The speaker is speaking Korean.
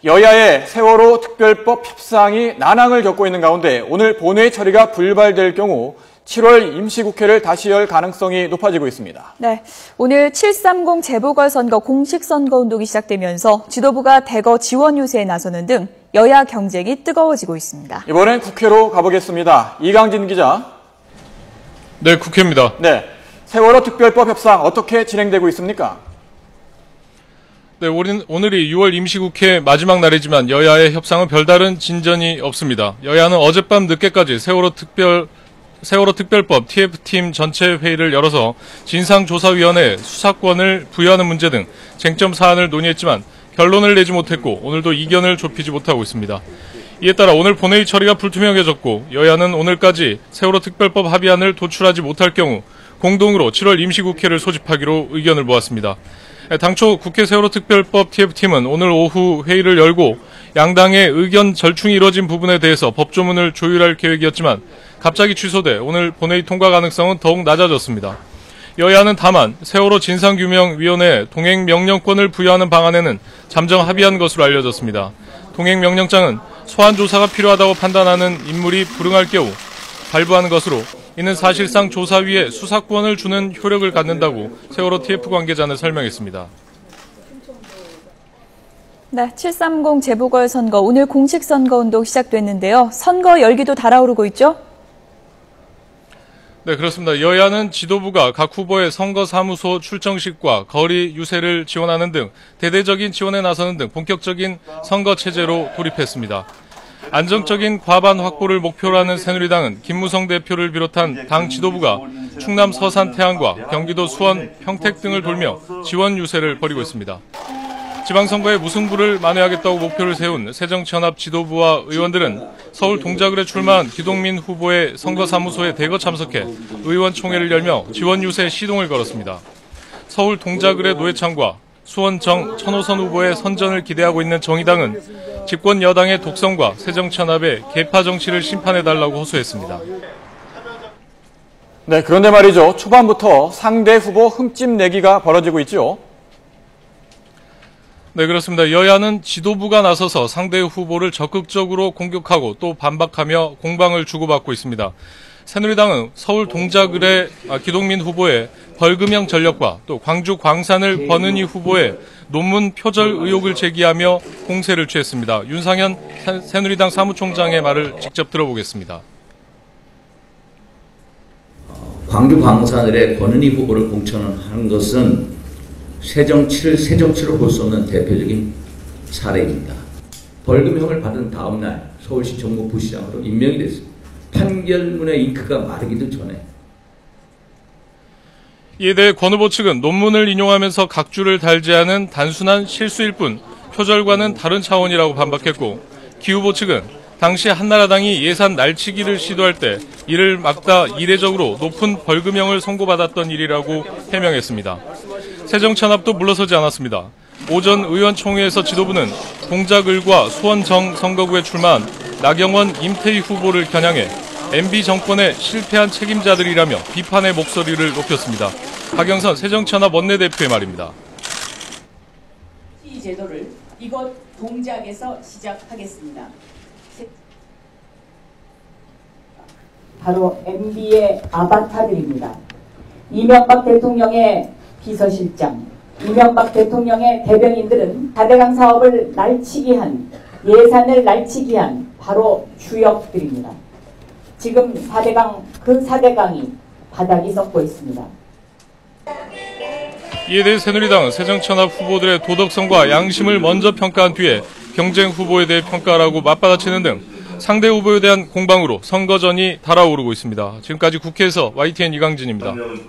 여야의 세월호 특별법 협상이 난항을 겪고 있는 가운데 오늘 본회의 처리가 불발될 경우 7월 임시국회를 다시 열 가능성이 높아지고 있습니다. 네, 오늘 730 재보궐선거 공식선거운동이 시작되면서 지도부가 대거 지원 유세에 나서는 등 여야 경쟁이 뜨거워지고 있습니다. 이번엔 국회로 가보겠습니다. 이강진 기자. 네, 국회입니다. 네, 세월호 특별법 협상 어떻게 진행되고 있습니까? 네, 오늘이 6월 임시국회 마지막 날이지만 여야의 협상은 별다른 진전이 없습니다. 여야는 어젯밤 늦게까지 세월호 특별법 TF팀 전체 회의를 열어서 진상조사위원회에 수사권을 부여하는 문제 등 쟁점 사안을 논의했지만 결론을 내지 못했고 오늘도 이견을 좁히지 못하고 있습니다. 이에 따라 오늘 본회의 처리가 불투명해졌고 여야는 오늘까지 세월호 특별법 합의안을 도출하지 못할 경우 공동으로 7월 임시국회를 소집하기로 의견을 모았습니다. 당초 국회 세월호 특별법 TF팀은 오늘 오후 회의를 열고 양당의 의견 절충이 이뤄진 부분에 대해서 법조문을 조율할 계획이었지만 갑자기 취소돼 오늘 본회의 통과 가능성은 더욱 낮아졌습니다. 여야는 다만 세월호 진상규명위원회에 동행명령권을 부여하는 방안에는 잠정 합의한 것으로 알려졌습니다. 동행명령장은 소환조사가 필요하다고 판단하는 인물이 불응할 경우 발부하는 것으로 이는 사실상 조사위에 수사권을 주는 효력을 갖는다고 세월호 TF 관계자는 설명했습니다. 네, 730 재보궐선거 오늘 공식선거운동 시작됐는데요. 선거 열기도 달아오르고 있죠? 네, 그렇습니다. 여야는 지도부가 각 후보의 선거사무소 출정식과 거리 유세를 지원하는 등 대대적인 지원에 나서는 등 본격적인 선거체제로 돌입했습니다. 안정적인 과반 확보를 목표로 하는 새누리당은 김무성 대표를 비롯한 당 지도부가 충남 서산 태안과 경기도 수원 평택 등을 돌며 지원 유세를 벌이고 있습니다. 지방선거에 무승부를 만회하겠다고 목표를 세운 새정치연합 지도부와 의원들은 서울 동작을에 출마한 기동민 후보의 선거사무소에 대거 참석해 의원총회를 열며 지원 유세 시동을 걸었습니다. 서울 동작을의 노회찬과 수원 천호선 후보의 선전을 기대하고 있는 정의당은 집권 여당의 독성과 새정치연합의 계파 정치를 심판해달라고 호소했습니다. 네, 그런데 말이죠. 초반부터 상대 후보 흠집 내기가 벌어지고 있죠. 네, 그렇습니다. 여야는 지도부가 나서서 상대 후보를 적극적으로 공격하고 또 반박하며 공방을 주고받고 있습니다. 새누리당은 서울 동작을의 기동민 후보의 벌금형 전력과 또 광주 광산을 권은희 후보의 논문 표절 의혹을 제기하며 공세를 취했습니다. 윤상현 새누리당 사무총장의 말을 직접 들어보겠습니다. 광주 광산을의 권은희 후보를 공천하는 것은 새정치로 볼 수 없는 대표적인 사례입니다. 벌금형을 받은 다음 날 서울시 정무부시장으로 임명이 됐습니다. 판결문의 잉크가 마르기도 전에. 이에 대해 권 후보 측은 논문을 인용하면서 각주를 달지 않은 단순한 실수일 뿐 표절과는 다른 차원이라고 반박했고 기 후보 측은 당시 한나라당이 예산 날치기를 시도할 때 이를 막다 이례적으로 높은 벌금형을 선고받았던 일이라고 해명했습니다. 새정치연합도 물러서지 않았습니다. 오전 의원총회에서 지도부는 동작을과 수원정 선거구에 출마한 나경원, 임태희 후보를 겨냥해 MB 정권의 실패한 책임자들이라며 비판의 목소리를 높였습니다. 박영선 새정치연합 원내대표의 말입니다. 이 제도를 이곳 동작에서 시작하겠습니다. 바로 MB의 아바타들입니다. 이명박 대통령의 비서실장, 이명박 대통령의 대변인들은 4대강 사업을 날치기 한, 예산을 날치기 한 바로 주역들입니다. 지금 4대강, 그 4대강이 바닥이 썩고 있습니다. 이에 대해 새누리당은 새정치연합 후보들의 도덕성과 양심을 먼저 평가한 뒤에 경쟁 후보에 대해 평가하라고 맞받아치는 등 상대 후보에 대한 공방으로 선거전이 달아오르고 있습니다. 지금까지 국회에서 YTN 이강진입니다.